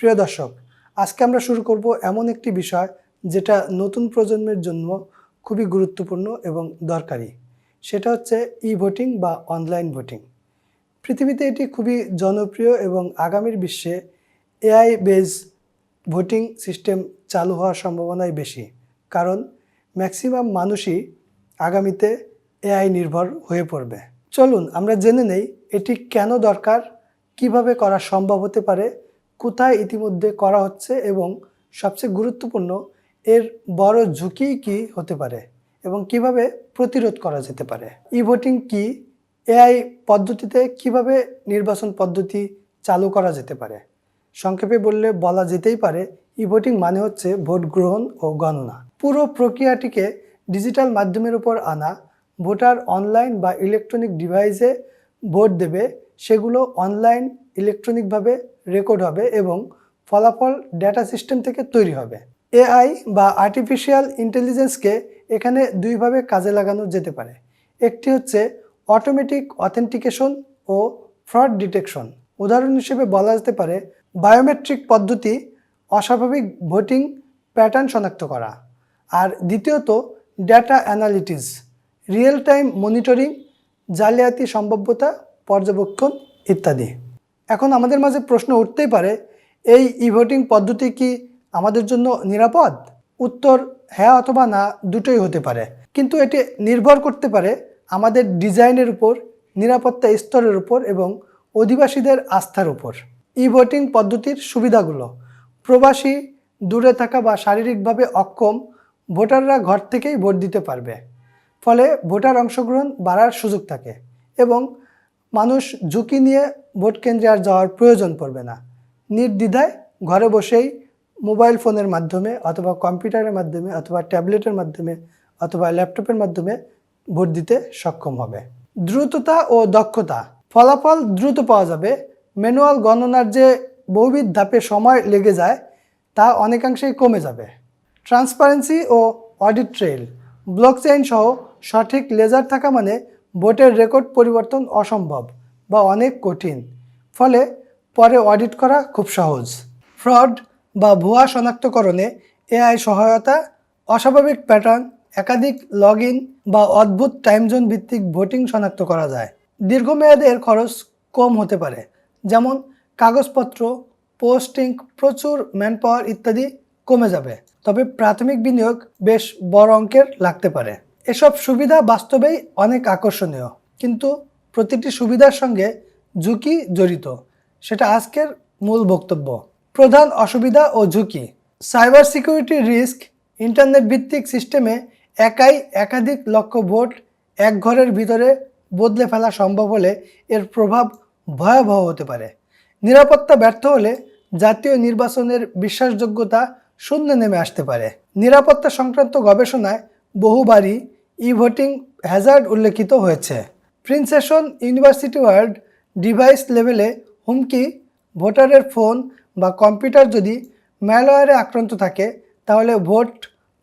প্রিয় দর্শক, আজকে আমরা শুরু করব এমন একটি বিষয় যেটা নতুন প্রজন্মের জন্য খুবই গুরুত্বপূর্ণ এবং দরকারি। সেটা হচ্ছে ভোটিং বা অনলাইন ভোটিং। পৃথিবীতে এটি খুবই জনপ্রিয় এবং আগামীর বিশ্বে এআই বেস ভোটিং সিস্টেম চালু হওয়ার সম্ভাবনাই বেশি, কারণ ম্যাক্সিমাম মানুষই আগামীতে এআই নির্ভর হয়ে পড়বে। চলুন আমরা জেনে নেই এটি কেন দরকার, কিভাবে করা সম্ভব হতে পারে, কোথায় ইতিমধ্যে করা হচ্ছে এবং সবচেয়ে গুরুত্বপূর্ণ এর বড় ঝুঁকি কি হতে পারে এবং কিভাবে প্রতিরোধ করা যেতে পারে। ভোটিং কি, এআই পদ্ধতিতে কিভাবে নির্বাচন পদ্ধতি চালু করা যেতে পারে। সংক্ষেপে বলা যেতেই পারে ভোটিং মানে হচ্ছে ভোট গ্রহণ ও গণনা। পুরো প্রক্রিয়াটিকে ডিজিটাল মাধ্যমের উপর আনা। ভোটার অনলাইন বা ইলেকট্রনিক ডিভাইসে ভোট দেবে, সেগুলো অনলাইন ইলেকট্রনিকভাবে রেকর্ড হবে এবং ফলাফল ডেটা সিস্টেম থেকে তৈরি হবে। এআই বা আর্টিফিশিয়াল ইন্টেলিজেন্সকে এখানে দুইভাবে কাজে লাগানো যেতে পারে। একটি হচ্ছে অটোমেটিক অথেন্টিকেশন ও ফ্রড ডিটেকশন। উদাহরণ হিসেবে বলা যেতে পারে বায়োমেট্রিক পদ্ধতি, অস্বাভাবিক ভোটিং প্যাটার্ন শনাক্ত করা। আর দ্বিতীয়ত data analytics, real time monitoring, জালিয়াতি সম্ভাব্যতা পর্যবেক্ষণ ইত্যাদি। এখন আমাদের মাঝে প্রশ্ন উঠতেই পারে, এই ভোটিং পদ্ধতি কি আমাদের জন্য নিরাপদ? উত্তর হ্যাঁ অথবা না, দুটোই হতে পারে, কিন্তু এটি নির্ভর করতে পারে আমাদের ডিজাইনের উপর, নিরাপত্তা স্তরের উপর এবং অধিবাসীদের আস্থার উপর। ভোটিং পদ্ধতির সুবিধাগুলো: প্রবাসী, দূরে থাকা বা শারীরিকভাবে অক্ষম ভোটাররা ঘর থেকেই ভোট দিতে পারবে, ফলে ভোটার অংশগ্রহণ বাড়ার সুযোগ থাকে এবং মানুষ ঝুঁকি নিয়ে ভোট কেন্দ্রে আর যাওয়ার প্রয়োজন পড়বে না। নির্দ্বিধায় ঘরে বসেই মোবাইল ফোনের মাধ্যমে অথবা কম্পিউটারের মাধ্যমে অথবা ট্যাবলেটের মাধ্যমে অথবা ল্যাপটপের মাধ্যমে ভোট দিতে সক্ষম হবে। দ্রুততা ও দক্ষতা: ফলাফল দ্রুত পাওয়া যাবে। ম্যানুয়াল গণনার যে বহুবিধ ধাপে সময় লেগে যায় তা অনেকাংশেই কমে যাবে। ট্রান্সপারেন্সি ও অডিট ট্রেল: ব্লকচেইন সহ সঠিক লেজার থাকা মানে ভোটের রেকর্ড পরিবর্তন অসম্ভব বা অনেক কঠিন, ফলে পরে অডিট করা খুব সহজ। ফ্রড বা ভুয়া শনাক্তকরণে এআই সহায়তা, অস্বাভাবিক প্যাটার্ন, একাধিক লগ ইন বা অদ্ভুত টাইম জোন ভিত্তিক ভোটিং শনাক্ত করা যায়। দীর্ঘমেয়াদে এর খরচ কম হতে পারে, যেমন কাগজপত্র, পোস্টিং, প্রচুর ম্যানপাওয়ার ইত্যাদি কমে যাবে, তবে প্রাথমিক বিনিয়োগ বেশ বড় অঙ্কের লাগতে পারে। এসব সুবিধা বাস্তবেই অনেক আকর্ষণীয়, কিন্তু প্রতিটি সুবিধার সঙ্গে ঝুঁকি জড়িত, সেটা আজকের মূল বক্তব্য। প্রধান অসুবিধা ও ঝুঁকি: সাইবার সিকিউরিটি রিস্ক, ইন্টারনেট ভিত্তিক সিস্টেমে একাই একাধিক লক্ষ ভোট এক ঘরের ভিতরে বদলে ফেলা সম্ভব হলে এর প্রভাব ভয়াবহ হতে পারে। নিরাপত্তা ব্যর্থ হলে জাতীয় নির্বাচনের বিশ্বাসযোগ্যতা শূন্যে নেমে আসতে পারে। নিরাপত্তা সংক্রান্ত গবেষণায় বহুবারই ভোটিং হ্যাজার্ড উল্লেখিত হয়েছে। প্রিন্সেসন ইউনিভার্সিটি ওয়ার্ল্ড ডিভাইস লেভেলে হুমকি: ভোটারের ফোন বা কম্পিউটার যদি ম্যালওয়্যারে আক্রান্ত থাকে তাহলে ভোট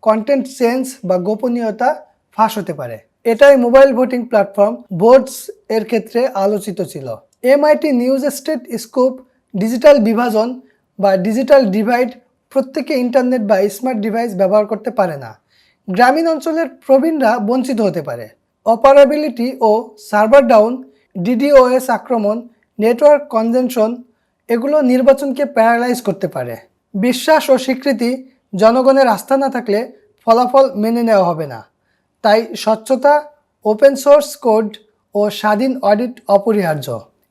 কন্টেন্ট চেঞ্জ বা গোপনীয়তা ফাঁস হতে পারে। এটাই মোবাইল ভোটিং প্ল্যাটফর্ম ভোটস এর ক্ষেত্রে আলোচিত ছিল। MIT news state scoop: digital বিভাজন বা ডিজিটাল ডিভাইড, প্রত্যেকে ইন্টারনেট বা স্মার্ট ডিভাইস ব্যবহার করতে পারে না। গ্রামীণ অঞ্চলের প্রবীণরা বঞ্চিত হতে পারে। অপারেবিলিটি ও সার্ভার ডাউন, ডিডিওএস আক্রমণ, নেটওয়ার্ক কনজেনশন, এগুলো নির্বাচনকে প্যারালাইজ করতে পারে। বিশ্বাস ও স্বীকৃতি: জনগণের আস্থা না থাকলে ফলাফল মেনে নেওয়া হবে না, তাই স্বচ্ছতা, ওপেন সোর্স কোড ও স্বাধীন অডিট অপরিহার্য।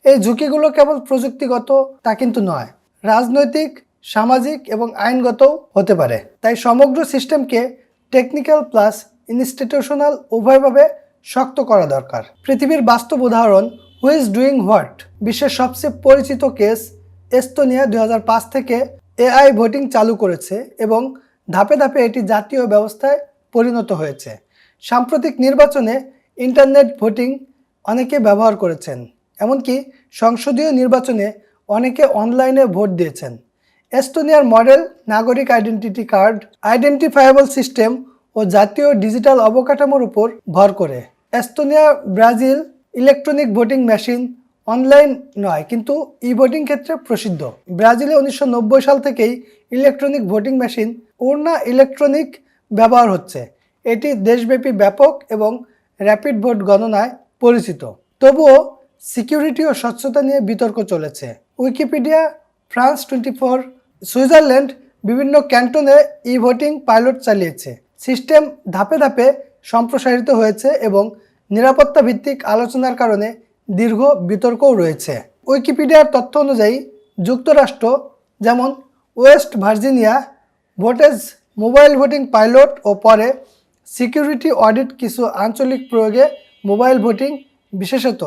এই ঝুঁকিগুলো কেবল প্রযুক্তিগত তা কিন্তু নয়, রাজনৈতিক, সামাজিক এবং আইনগতও হতে পারে। তাই সমগ্র সিস্টেমকে টেকনিক্যাল প্লাস ইনস্টিটিউশনাল উভয়ভাবে শক্ত করা দরকার। পৃথিবীর বাস্তব উদাহরণ হু ইজ ডুইং হোয়াট: বিশ্বের সবচেয়ে পরিচিত কেস, এস্তোনিয়া 2005 থেকে এআই ভোটিং চালু করেছে এবং ধাপে ধাপে এটি জাতীয় ব্যবস্থায় পরিণত হয়েছে। সাম্প্রতিক নির্বাচনে ইন্টারনেট ভোটিং অনেকে ব্যবহার করেছেন, এমনকি সংসদীয় নির্বাচনে অনেকে অনলাইনে ভোট দিয়েছেন। এস্তোনিয়ার মডেল নাগরিক আইডেন্টিটি কার্ড, আইডেন্টিফায়েবল সিস্টেম ও জাতীয় ডিজিটাল অবকাঠামোর উপর ভর করে। Estonia, Brazil electronic voting machine, online নয় কিন্তু ই ভোটিং ক্ষেত্রে প্রসিদ্ধ। ব্রাজিলে 1990 সাল থেকেই ইলেকট্রনিক ভোটিং মেশিন উর্না ইলেকট্রনিক ব্যবহার হচ্ছে। এটি দেশব্যাপী ব্যাপক এবং র্যাপিড ভোট গণনায় পরিচিত। তবুও সিকিউরিটি ও স্বচ্ছতা নিয়ে বিতর্ক চলেছে। উইকিপিডিয়া, ফ্রান্স 24, সুইজারল্যান্ড বিভিন্ন ক্যান্টনে ই ভোটিং পাইলট চালিয়েছে। সিস্টেম ধাপে ধাপে সম্প্রসারিত হয়েছে এবং নিরাপত্তা ভিত্তিক আলোচনার কারণে দীর্ঘ বিতর্কও রয়েছে। উইকিপিডিয়ার তথ্য অনুযায়ী যুক্তরাষ্ট্র যেমন ওয়েস্ট ভার্জিনিয়া ভোটেজ মোবাইল ভোটিং পাইলট ও পরে সিকিউরিটি অডিট কিছু আঞ্চলিক প্রয়োগে মোবাইল ভোটিং বিশেষত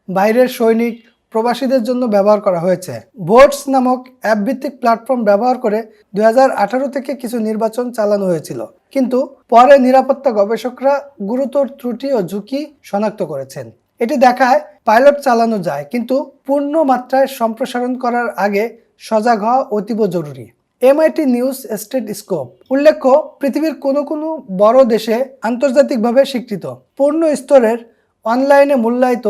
বাইরের সৈনিক প্রবাসীদের জন্য ব্যবহার করা হয়েছে। ভোটস নামক অ্যাপভিত্তিক প্ল্যাটফর্ম ব্যবহার করে 2018 থেকে কিছু নির্বাচন চালানো হয়েছিল, কিন্তু পরে নিরাপত্তা গবেষকরা গুরুতর ত্রুটি ও ঝুঁকি শনাক্ত করেছেন। এটি দেখায় পাইলট চালানো যায়, কিন্তু পূর্ণ মাত্রায় সম্প্রসারণ করার আগে সজাগ হওয়া অতীব জরুরি। MIT নিউজ স্টেট স্কোপ উল্লেখ্য, পৃথিবীর কোনো কোনো বড় দেশে আন্তর্জাতিকভাবে স্বীকৃত পূর্ণ স্তরের অনলাইনে মূল্যায়িত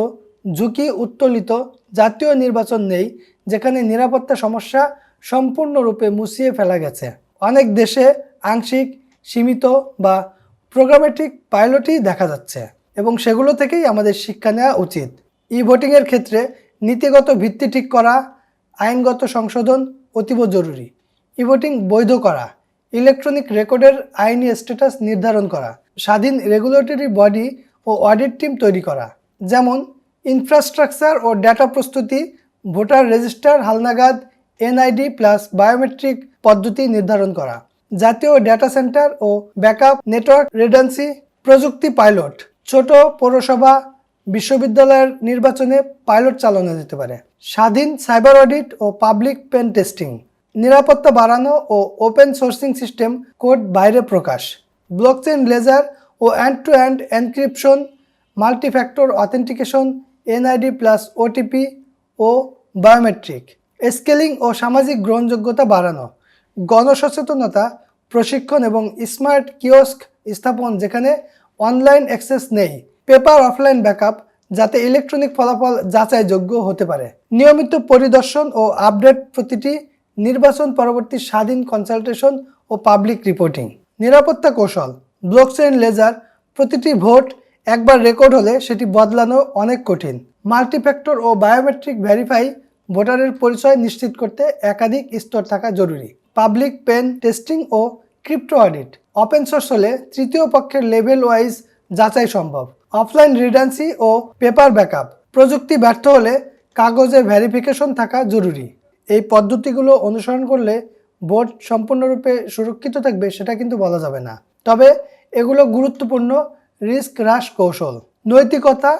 ঝুঁকি উত্তোলিত জাতীয় নির্বাচন নেই যেখানে নিরাপত্তা সমস্যা সম্পূর্ণরূপে মুছিয়ে ফেলা গেছে। অনেক দেশে আংশিক, সীমিত বা প্রোগ্রামেটিক পাইলটই দেখা যাচ্ছে এবং সেগুলো থেকেই আমাদের শিক্ষা নেওয়া উচিত। ই ভোটিংয়ের ক্ষেত্রে নীতিগত ভিত্তি ঠিক করা, আইনগত সংশোধন অতীব জরুরি। ই ভোটিং বৈধ করা, ইলেকট্রনিক রেকর্ডের আইনি স্ট্যাটাস নির্ধারণ করা, স্বাধীন রেগুলেটরি বডি ও অডিট টিম তৈরি করা, যেমন ইনফ্রাস্ট্রাকচার ও ডেটা প্রস্তুতি, ভোটার রেজিস্টার হালনাগাদ, NID প্লাস বায়োমেট্রিক পদ্ধতি নির্ধারণ করা, জাতীয় ডেটা সেন্টার ও ব্যাকআপ নেটওয়ার্ক রেডান্সি, প্রযুক্তি পাইলট, ছোট পৌরসভা বিশ্ববিদ্যালয়ের নির্বাচনে পাইলট চালানো যেতে পারে, স্বাধীন সাইবার অডিট ও পাবলিক পেন টেস্টিং, নিরাপত্তা বাড়ানো ও ওপেন সোর্সিং সিস্টেম কোড বাইরে প্রকাশ, ব্লকচেইন লেজার ও end to end encryption, multifactor authentication, NID plus OTP ও বায়োমেট্রিক, স্কেলিং ও সামাজিক গ্রহণযোগ্যতা বাড়ানো, গণসচেতনতা প্রশিক্ষণ এবং স্মার্ট কিওস্ক স্থাপন যেখানে অনলাইন অ্যাক্সেস নেই, পেপার অফলাইন ব্যাকআপ যাতে ইলেকট্রনিক ফলাফল যাচাইযোগ্য হতে পারে, নিয়মিত পরিদর্শন ও আপডেট প্রতিটি নির্বাচন পরবর্তী স্বাধীন কনসালটেশন ও পাবলিক রিপোর্টিং। নিরাপত্তা কৌশল, ব্লকচেইন লেজার, প্রতিটি ভোট একবার রেকর্ড হলে সেটি বদলানো অনেক কঠিন, মাল্টিফ্যাক্টর ও বায়োমেট্রিক ভেরিফাই ভোটারের পরিচয় নিশ্চিত করতে একাধিক স্তর থাকা জরুরি, পাবলিক পেন টেস্টিং ও ক্রিপ্টো অডিট, ওপেন সোর্স হলে তৃতীয় পক্ষের লেভেল ওয়াইজ যাচাই সম্ভব, অফলাইন রিডান্সি ও পেপার ব্যাকআপ, প্রযুক্তি ব্যর্থ হলে কাগজে ভেরিফিকেশন থাকা জরুরি। এই পদ্ধতিগুলো অনুসরণ করলে ভোট সম্পূর্ণরূপে সুরক্ষিত থাকবে সেটা কিন্তু বলা যাবে না, তবে এগুলো গুরুত্বপূর্ণ রিস্ক হ্রাস কৌশল। নৈতিকতা,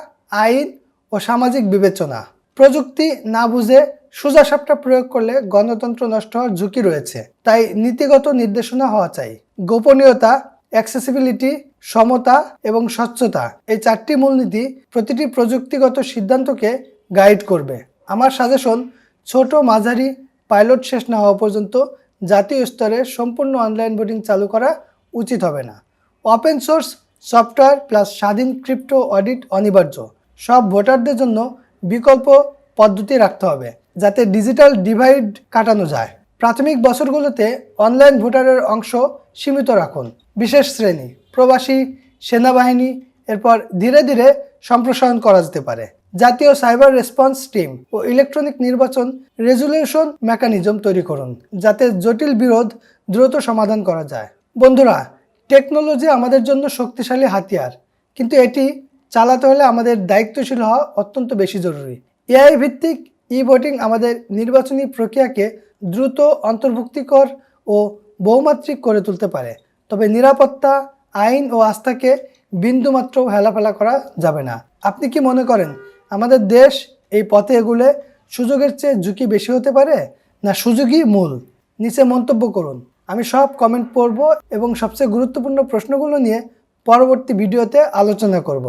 আইন ও সামাজিক বিবেচনা, প্রযুক্তি না বুঝে সোজাসাপটা প্রয়োগ করলে গণতন্ত্র নষ্ট হওয়ার ঝুঁকি রয়েছে, তাই নীতিগত নির্দেশনা হওয়া চাই। গোপনীয়তা, অ্যাক্সেসিবিলিটি, সমতা এবং স্বচ্ছতা, এই চারটি মূলনীতি প্রতিটি প্রযুক্তিগত সিদ্ধান্তকে গাইড করবে। আমার সাজেশন, ছোট মাঝারি পাইলট শেষ না হওয়া পর্যন্ত জাতীয় স্তরে সম্পূর্ণ অনলাইন ভোটিং চালু করা উচিত হবে না। ওপেন সোর্স সফটওয়্যার প্লাস স্বাধীন ক্রিপ্টো অডিট অনিবার্য। সব ভোটারদের জন্য বিকল্প পদ্ধতি রাখতে হবে যাতে ডিজিটাল ডিভাইড কাটানো যায়। প্রাথমিক বছরগুলোতে অনলাইন ভোটারের অংশ সীমিত রাখুন, বিশেষ শ্রেণী, প্রবাসী, সেনাবাহিনী, এরপর ধীরে ধীরে সম্প্রসারণ করা যেতে পারে। জাতীয় সাইবার রেসপন্স টিম ও ইলেকট্রনিক নির্বাচন রেজুলেশন মেকানিজম তৈরি করুন যাতে জটিল বিরোধ দ্রুত সমাধান করা যায়। বন্ধুরা, টেকনোলজি আমাদের জন্য শক্তিশালী হাতিয়ার, কিন্তু এটি চালাতে হলে আমাদের দায়িত্বশীল হওয়া অত্যন্ত বেশি জরুরি। AI ভিত্তিক ই ভোটিং আমাদের নির্বাচনী প্রক্রিয়াকে দ্রুত, অন্তর্ভুক্তিকর ও বহুমাত্রিক করে তুলতে পারে, তবে নিরাপত্তা, আইন ও আস্থাকে বিন্দুমাত্র হেলাফেলা করা যাবে না। আপনি কি মনে করেন আমাদের দেশ এই পথে এগুলে সুযোগের চেয়ে ঝুঁকি বেশি হতে পারে, না সুযোগই মূল? নিচে মন্তব্য করুন, আমি সব কমেন্ট পড়ব এবং সবচেয়ে গুরুত্বপূর্ণ প্রশ্নগুলো নিয়ে পরবর্তী ভিডিওতে আলোচনা করব।